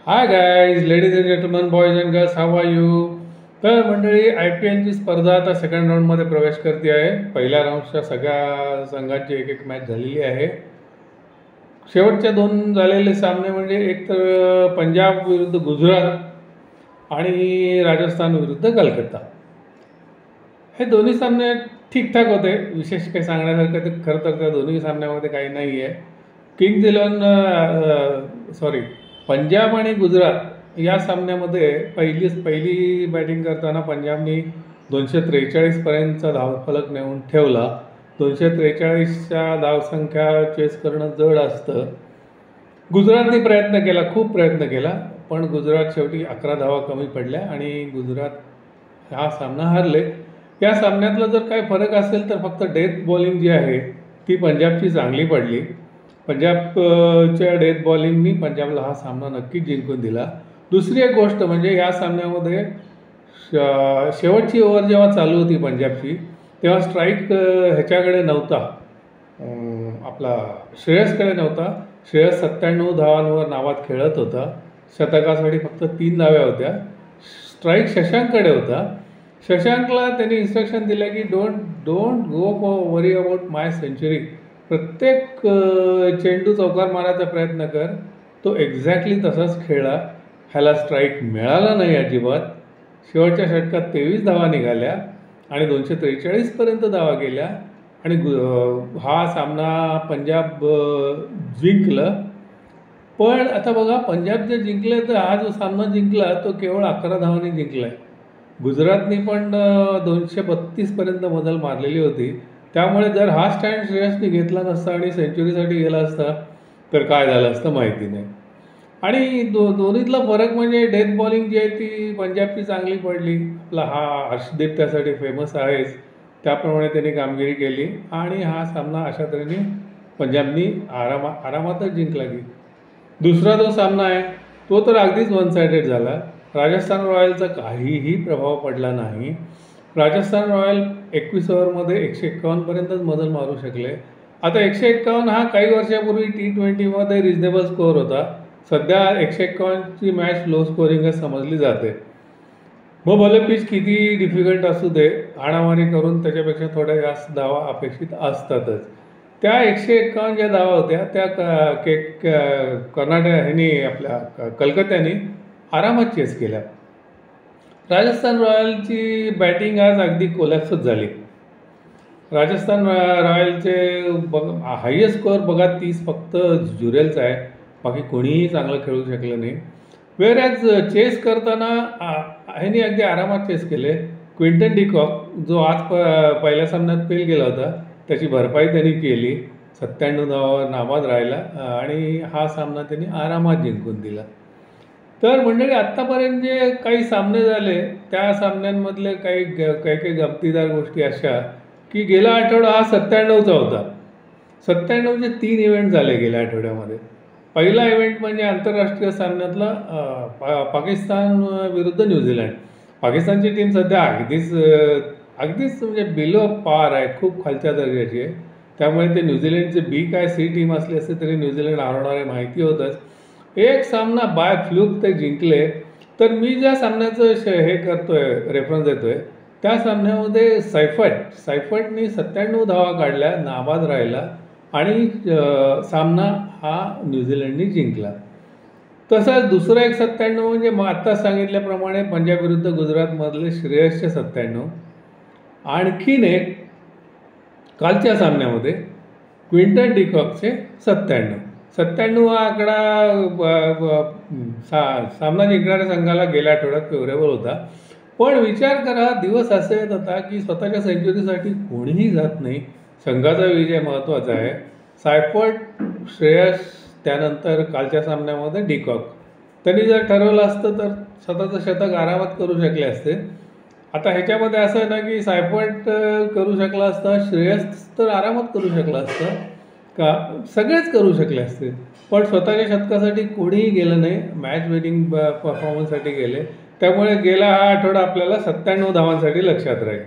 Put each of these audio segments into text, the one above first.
Hi guys, ladies and gentleman, boys and girls, how are you? तर मंडळी, IPLची स्पर्धा आता सेकंड राऊंडमध्ये प्रवेश करते आहे. पहिल्या राऊंडच्या सगळ्या संघांची एक एक मॅच झालेली आहे. शेवटच्या दोन झालेले सामने म्हणजे एक तर पंजाब विरुद्ध गुजरात आणि राजस्थान विरुद्ध कलकत्ता. हे दोन्ही सामने ठीकठाक होते, विशेष काही सांगण्यासारखं ते खरं तर त्या दोन्ही सामन्यामध्ये काही नाही आहे. किंग्ज इलेव्हन पंजाब आणि गुजरात या सामन्यामध्ये पहिली बॅटिंग करताना पंजाबनी 243पर्यंतचा धावफलक नेऊन ठेवला. 243च्या धावसंख्या चेस करणं जड असतं. गुजरातने प्रयत्न केला, खूप प्रयत्न केला, पण गुजरात शेवटी 11 धावा कमी पडल्या आणि गुजरात हा सामना हारले. या सामन्यातला जर काय फरक असेल तर फक्त डेथ बॉलिंग जी आहे ती पंजाबची चांगली पडली. पंजाबच्या डेथ बॉलिंगनी पंजाबला हा सामना नक्कीच जिंकून दिला. दुसरी एक गोष्ट म्हणजे या सामन्यामध्ये शेवटची ओव्हर जेव्हा चालू होती पंजाबची, तेव्हा स्ट्राईक ह्याच्याकडे नव्हता, आपला श्रेयसकडे नव्हता. श्रेयस 97 धावांवर नावात खेळत होता. शतकासाठी फक्त 3 धाव्या होत्या. स्ट्राईक शशांककडे होता. शशांकला त्यांनी इन्स्ट्रक्शन दिलं की don't go for worry about my century. प्रत्येक चेंडू चौकार मारायचा प्रयत्न कर. तो एक्झॅक्टली तसाच खेळला. ह्याला स्ट्राईक मिळाला नाही अजिबात. शेवटच्या षटकात 23 धावा निघाल्या आणि 243पर्यंत धावा गेल्या आणि हा सामना पंजाब जिंकलं. पण आता बघा, पंजाब जे जिंकले तर हा जो सामना जिंकला तो केवळ 11 धावांनी जिंकला आहे. गुजरातनी पण 232पर्यंत मजल मारलेली होती. त्यामुळे जर हा स्टँड श्रेयसने घेतला नसता आणि सेंचुरीसाठी गेला असता तर काय झालं असतं माहिती नाही. आणि दोन्हीतला फरक म्हणजे डेथ बॉलिंग जी आहे ती पंजाबची चांगली पडली. आपला हा हर्षदीप त्यासाठी फेमस आहेच, त्याप्रमाणे त्यांनी कामगिरी केली आणि हा सामना अशा तऱ्हेने पंजाबनी आरामातच जिंकला. की दुसरा जो सामना आहे तो तर अगदीच वन सायडेड झाला. राजस्थान रॉयलचा काहीही प्रभाव पडला नाही. राजस्थान रॉयल 21 ओव्हरमध्ये 151पर्यंतच मजल मारू शकले. आता 151 हा काही वर्षापूर्वी T20मध्ये रिजनेबल स्कोअर होता. सध्या 151ची मॅच लो स्कोअरिंगच समजली जाते. मग भले पिच किती डिफिकल्ट असू दे, हाणामारी करून त्याच्यापेक्षा थोड्या जास्त धावा अपेक्षित असतातच. त्या 151 ज्या धावा होत्या त्या कर्नाटक आपल्या कलकत्त्याने आरामात चेस केल्या. राजस्थान रॉयलची बॅटिंग आज अगदी कोलॅप्सच झाली. राजस्थान रॉयलचे हायेस्ट स्कोअर बघा 30 फक्त जुरेलचा आहे. बाकी कोणीही चांगलं खेळू शकलं नाही. वेअरॅज चेस करताना ह्यांनी अगदी आरामात चेस केले. क्विंटन डिकॉक जो आज पहिल्या सामन्यात फेल गेला होता त्याची भरपाई त्यांनी केली. 97 धावांवर नाबाद राहिला आणि हा सामना त्यांनी आरामात जिंकून दिला. तर मंडळी, आत्तापर्यंत जे काही सामने झाले त्या सामन्यांमधले काही गमतीदार गोष्टी अशा की गेला आठवडा हा 97चा होता. 97चे 3 इव्हेंट झाले गेल्या आठवड्यामध्ये. पहिला इव्हेंट म्हणजे आंतरराष्ट्रीय सामन्यातला पाकिस्तान विरुद्ध न्यूझीलंड. पाकिस्तानची टीम सध्या अगदीच म्हणजे बिलो पार आहे, खूप खालच्या दर्जाची आहे. त्यामुळे ते न्यूझीलंडचे बी काय सी टीम असली असते तरी न्यूझीलंड हरवणारे माहिती होतंच. एक सामना बाय फ्लूक ते जिंकले. तर मी ज्या सामन्याचं हे करतोय, रेफरन्स देतोय, त्या सामन्यामध्ये सायफर्टनी 97 धावा काढल्या, नाबाद राहिला आणि सामना हा न्यूझीलंडनी जिंकला. तसंच दुसरा एक 97 म्हणजे मग आत्ताच सांगितल्याप्रमाणे पंजाब विरुद्ध गुजरातमधले श्रेयसचे 97. आणखीन एक कालच्या सामन्यामध्ये क्विंटन डिकॉकचे 97 हा आकडा सामना जिंकणाऱ्या संघाला गेल्या आठवड्यात फेवरेबल होता. पण विचार करा, दिवस असे येत होता की स्वतःच्या सेंचुरीसाठी कोणीही जात नाही, संघाचा विजय महत्त्वाचा आहे. सायफर्ट, श्रेयस, त्यानंतर कालच्या सामन्यामध्ये डिकॉक. त्यांनी जर ठरवलं असतं तर स्वतःचं शतक आरामात करू शकले असते. आता ह्याच्यामध्ये असं आहे ना की सायफर्ट करू शकला असता, श्रेयस तर आरामात करू शकला असतं, का सगळेच करू शकले असते. पण स्वतःच्या शतकासाठी कोणीही गेलं नाही, मॅच विनिंग परफॉर्मन्ससाठी गेले. त्यामुळे गेला हा आठवडा आपल्याला 97 धावांसाठी लक्षात राहील.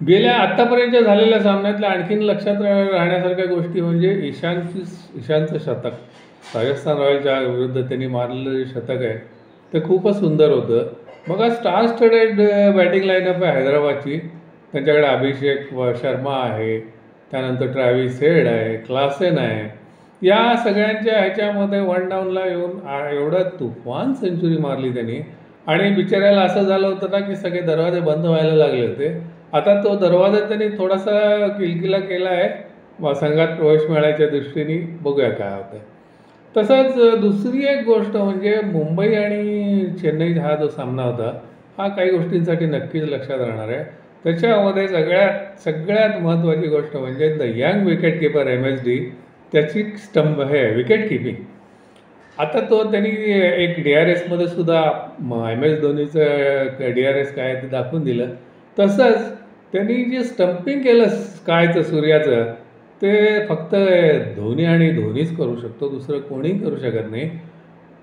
गेल्या आत्तापर्यंत झालेल्या सामन्यातल्या आणखीन लक्षात राहण्यासारख्या गोष्टी म्हणजे ईशानचं शतक. राजस्थान रॉयलच्या विरुद्ध त्यांनी मारलेलं जे शतक आहे ते खूपच सुंदर होतं. बघा स्टार स्टडेड बॅटिंग लाईनअप आहे हैदराबादची. त्यांच्याकडे अभिषेक शर्मा आहे, त्यानंतर ट्रॅव्हिस हेड आहे, क्लासेन आहे. या सगळ्यांच्या ह्याच्यामध्ये वन डाऊनला येऊन एवढं तुफान सेंचुरी मारली त्यांनी. आणि बिचाऱ्याला असं झालं होतं ना की सगळे दरवाजे बंद व्हायला लागले होते. आता तो दरवाजा त्यांनी थोडासा किलकिला केला आहे संघात प्रवेश मिळायच्या दृष्टीने. बघूया काय होतं. तसंच दुसरी एक गोष्ट म्हणजे मुंबई आणि चेन्नई हा जो सामना होता हा काही गोष्टींसाठी नक्कीच लक्षात राहणार आहे. त्याच्यामध्ये सगळ्यात महत्त्वाची गोष्ट म्हणजे the young wicket keeper MSD त्याची विकेट किपिंग. आता त्यांनी एक DRSमध्ये सुद्धा MS धोनीचं DRS काय ते दाखवून दिलं. तसंच त्यांनी जे स्टंपिंग केलं स्कायचं सूर्याचं ते फक्त धोनी आणि धोनीच करू शकतो, दुसरं कोणीही करू शकत नाही.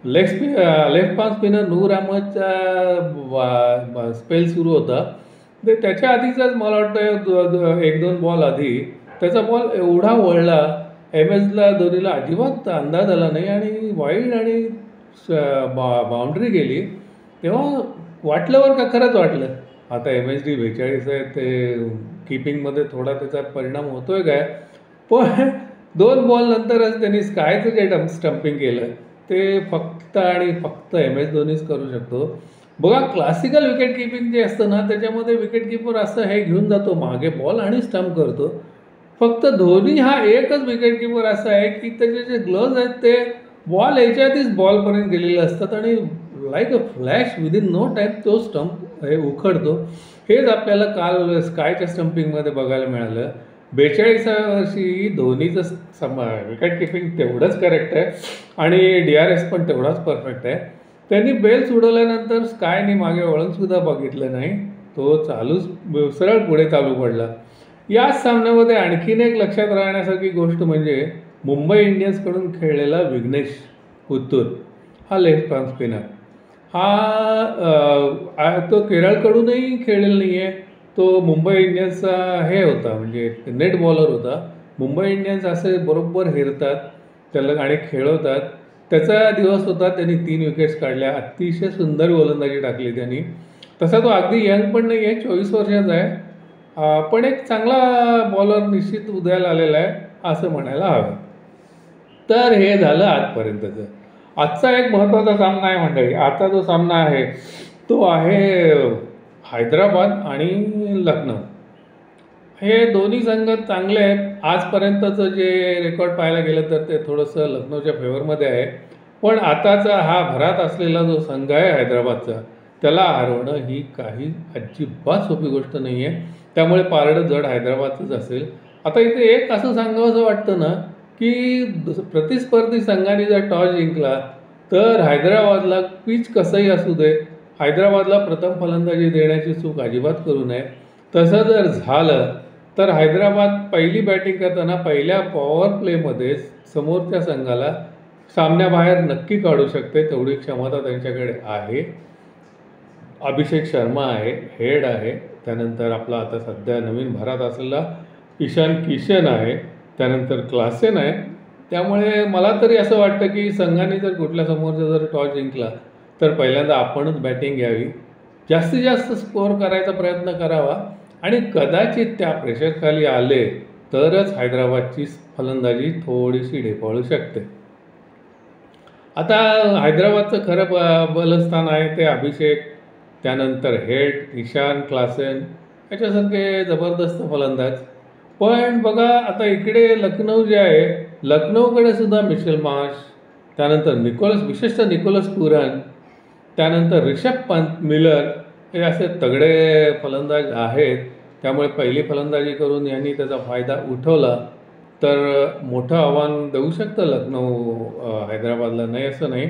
लेफ्ट पाम स्पिनर नूर अहमदचा स्पेल सुरू होता ते त्याच्या आधीचाच मला वाटतं 1-2 बॉल आधी त्याचा बॉल एवढा वळला MSला धोनीला अजिबात अंदाज आला नाही आणि वाईड आणि बाउंड्री गेली. तेव्हा वाटलं बरं का, खरंच वाटलं आता MSD 42 आहे ते किपिंगमध्ये थोडा त्याचा परिणाम होतोय काय. पण 2 बॉल नंतरच त्यांनी स्कायचं जे स्टंपिंग केलं ते फक्त आणि फक्त MS धोनीच करू शकतो. बघा क्लासिकल विकेट किपिंग जे असतं ना त्याच्यामध्ये विकेट किपर असं हे घेऊन जातो मागे बॉल आणि स्टंप करतो. फक्त धोनी हा एकच विकेट किपर असा आहे की त्याचे जे ग्लोव्ज आहेत ते बॉल याच्या आधीच बॉलपर्यंत गेलेले असतात आणि like a flash within no time तो स्टंप हे उखडतो. हेच आपल्याला काल स्कायच्या स्टंपिंगमध्ये बघायला मिळालं. 42व्या वर्षी धोनीचं विकेट किपिंग तेवढंच करेक्ट आहे आणि DRS पण तेवढाच परफेक्ट आहे. त्यांनी बेल सोडवल्यानंतर स्कायनी मागे वळूनसुद्धा बघितलं नाही, तो सरळ पुढे चालू पडला. याच सामन्यामध्ये आणखीन एक लक्षात राहण्यासारखी गोष्ट म्हणजे मुंबई इंडियन्सकडून खेळलेला विघ्नेश पुत्तूर हा लेफ्ट पाम स्पिनर तो केरळकडूनही खेळलेला नाही आहे. तो मुंबई इंडियन्सचा हे होता म्हणजे नेट बॉलर होता. मुंबई इंडियन्स असे बरोबर हेरतात त्याला आणि खेळवतात. त्याचा दिवस होता. त्यांनी 3 विकेट्स काढल्या. अतिशय सुंदर गोलंदाजी टाकली त्यांनी. तसा तो अगदी यंग पण नाही आहे, 24 वर्षाचा आहे. पण एक चांगला बॉलर निश्चित उदयाला आलेला आहे असं म्हणायला हवं. तर हे झालं आजपर्यंतचं. आजचा एक महत्त्वाचा सामना आहे मंडळी. आजचा जो सामना आहे तो आहे हैदराबाद आणि लखनौ. हे दोन्ही संघ चांगले आहेत. आजपर्यंतचं जे रेकॉर्ड पाहायला गेलं तर ते थोडंसं लखनौच्या फेवरमध्ये आहे. पण आताचा हा भरात असलेला जो संघ आहे हैदराबादचा त्याला हरवणं ही काही अजिबात सोपी गोष्ट नाही आहे. त्यामुळे पारडं जड हैदराबादचंच असेल. आता इथे एक असं सांगावंसं वाटतं ना की प्रतिस्पर्धी संघाने जर टॉस जिंकला तर हैदराबादला पिच कसंही असू दे हैदराबादला प्रथम फलंदाजी देण्याची चूक अजिबात करू नये. तसं जर झालं तर हैदराबाद पहिली बॅटिंग करताना पहिल्या पॉवर प्लेमध्ये समोरच्या संघाला सामन्याबाहेर नक्की काढू शकते. तेवढी क्षमता त्यांच्याकडे आहे. अभिषेक शर्मा आहे, हेड आहे, त्यानंतर आपला आता सध्या नवीन भरात असलेला ईशान किशन आहे, त्यानंतर क्लासेन आहे. त्यामुळे मला तरी असं वाटतं की संघाने जर कुठल्या समोरचा जर टॉस जिंकला तर पहिल्यांदा आपणच बॅटिंग घ्यावी, जास्तीत जास्त स्कोअर करायचा प्रयत्न करावा आणि कदाचित त्या प्रेशरखाली आले तरच हैदराबादची फलंदाजी थोडीशी ढेपाळू शकते. आता हैदराबादचं खरं बलस्थान आहे ते अभिषेक, त्यानंतर हेड, ईशान, क्लासेन याच्यासारखे जबरदस्त फलंदाज. पण बघा आता इकडे लखनौ जे आहे लखनौकडे सुद्धा मिशेल मार्श, त्यानंतर विशेषतः निकोलस पुरन, त्यानंतर रिषभ पंत, मिलर हे असे तगडे फलंदाज आहेत. त्यामुळे पहिली फलंदाजी करून यांनी त्याचा फायदा उठवला तर मोठं आव्हान देऊ शकतं लखनौ हैदराबादला, नाही असं नाही.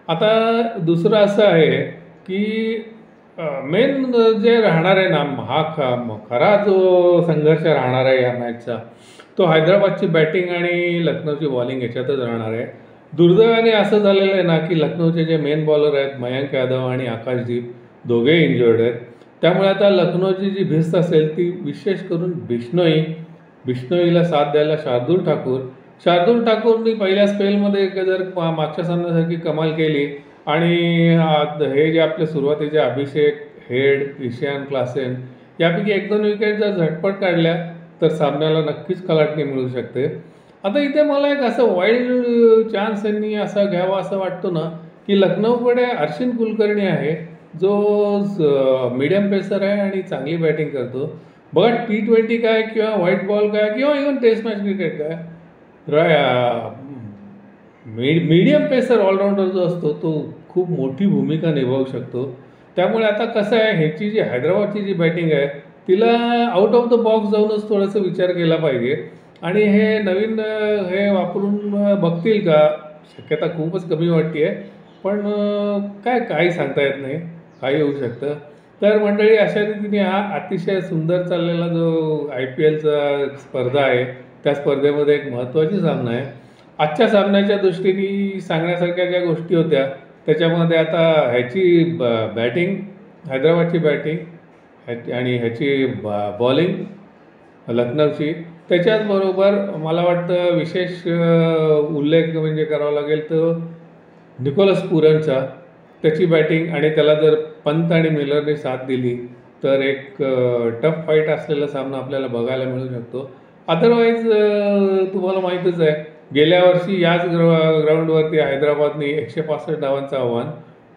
आता दुसरं असं आहे की मेन जे राहणार आहे ना हा खरा जो संघर्ष राहणार आहे या मॅचचा तो हैदराबादची बॅटिंग आणि लखनौची बॉलिंग याच्यातच राहणार आहे. दुर्दैवाने असं झालेलं आहे ना की लखनौचे जे मेन बॉलर आहेत मयंक यादव आणि आकाशदीप दोघेही इंजर्ड आहेत. त्यामुळे आता लखनौची जी भिस्त असेल ती विशेष करून बिश्नोईला साथ द्यायला शार्दूल ठाकूर शार्दूल ठाकूरनी पहिल्या स्पेलमध्ये जर मागच्या सामन्यासारखी कमाल केली आणि हे जे आपले सुरुवातीचे अभिषेक, हेड, ईशान क्लासेन यापैकी 1-2 विकेट जर झटपट काढल्या तर सामन्याला नक्कीच कलाटणी मिळू शकते. आता इथे मला एक असं वाईल्ड चान्स यांनी असा घ्यावा असं वाटतो ना, की लखनौकडे अर्शिन कुलकर्णी आहे, जो मीडियम पेसर आहे आणि चांगली बॅटिंग करतो. बघा T20 काय किंवा व्हाईट बॉल काय किंवा इव्हन टेस्ट मॅच क्रिकेट काय, मीडियम पेसर ऑलराऊंडर जो असतो तो खूप मोठी भूमिका निभावू शकतो. त्यामुळे आता कसं आहे, ह्याची जी हैदराबादची जी बॅटिंग आहे तिला आउट ऑफ द बॉक्स जाऊनच थोडंसं विचार केला पाहिजे आणि हे नवीन हे वापरून बघतील का, शक्यता खूपच कमी वाटते आहे. पण काही सांगता येत नाही, काही होऊ शकतं. तर मंडळी, अशा रीतीने हा अतिशय सुंदर चाललेला जो IPLचा स्पर्धा आहे त्या स्पर्धेमध्ये एक महत्त्वाची सामना आहे. आजच्या सामन्याच्या दृष्टीने सांगण्यासारख्या ज्या गोष्टी होत्या त्याच्यामध्ये आता ह्याची बॅटिंग, हैदराबादची बॅटिंग आणि ह्याची बॉलिंग लखनौची, त्याच्याचबरोबर मला वाटतं विशेष उल्लेख म्हणजे करावा लागेल तर निकोलस पुरनचा, त्याची बॅटिंग आणि त्याला जर पंत आणि मिलरने साथ दिली तर एक टफ फाईट असलेला सामना आपल्याला बघायला मिळू शकतो. अदरवाईज तुम्हाला माहीतच आहे, गेल्या वर्षी याच ग्राउंडवरती हैदराबादने 165 धावांचं आव्हान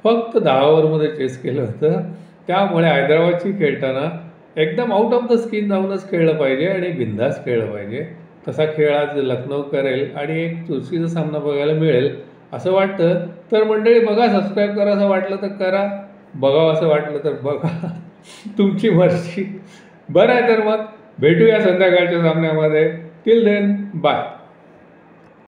फक्त 10 ओव्हरमध्ये चेस केलं होतं. त्यामुळे हैदराबादची खेळताना एकदम आउट ऑफ द स्किन जाऊनच खेळलं पाहिजे आणि बिंदास खेळलं पाहिजे. तसा खेळ आज लखनौ करेल आणि एक चुरशीचा सामना बघायला मिळेल असं वाटतं. तर मंडळी बघा, सबस्क्राईब करा असं वाटलं तर करा, बघावं असं वाटलं तर बघा, तुमची मर्जी. बरं आहे, तर मग भेटूया संध्याकाळच्या सामन्यामध्ये. Till then, bye.